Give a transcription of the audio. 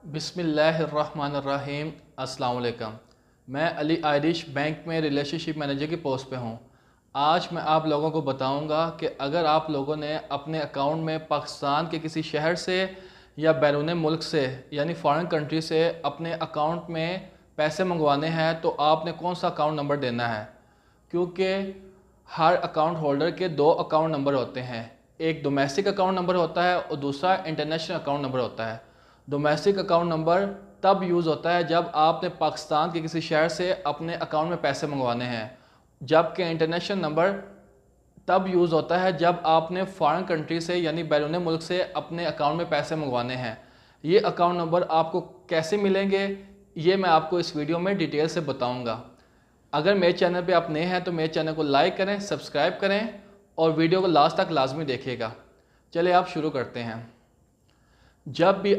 बिस्मिल्लाहिर्रहमानिर्रहीम। अस्सलाम वालेकुम। मैं अली आयरिश बैंक में रिलेशनशिप मैनेजर की पोस्ट पे हूँ। आज मैं आप लोगों को बताऊँगा कि अगर आप लोगों ने अपने अकाउंट में पाकिस्तान के किसी शहर से या बैरून मुल्क से यानी फ़ॉरेन कंट्री से अपने अकाउंट में पैसे मंगवाने हैं तो आपने कौन सा अकाउंट नंबर देना है, क्योंकि हर अकाउंट होल्डर के दो अकाउंट नंबर होते हैं। एक डोमेस्टिक अकाउंट नंबर होता है और दूसरा इंटरनेशनल अकाउंट नंबर होता है। डोमेस्टिक अकाउंट नंबर तब यूज़ होता है जब आपने पाकिस्तान के किसी शहर से अपने अकाउंट में पैसे मंगवाने हैं, जबकि इंटरनेशनल नंबर तब यूज़ होता है जब आपने फ़ॉरेन कंट्री से यानी बैरून मुल्क से अपने अकाउंट में पैसे मंगवाने हैं। ये अकाउंट नंबर आपको कैसे मिलेंगे ये मैं आपको इस वीडियो में डिटेल से बताऊंगा। अगर मेरे चैनल पे आप नए हैं तो मेरे चैनल को लाइक करें, सब्सक्राइब करें और वीडियो को लास्ट तक लाजमी देखिएगा। चलिए आप शुरू करते हैं। जब भी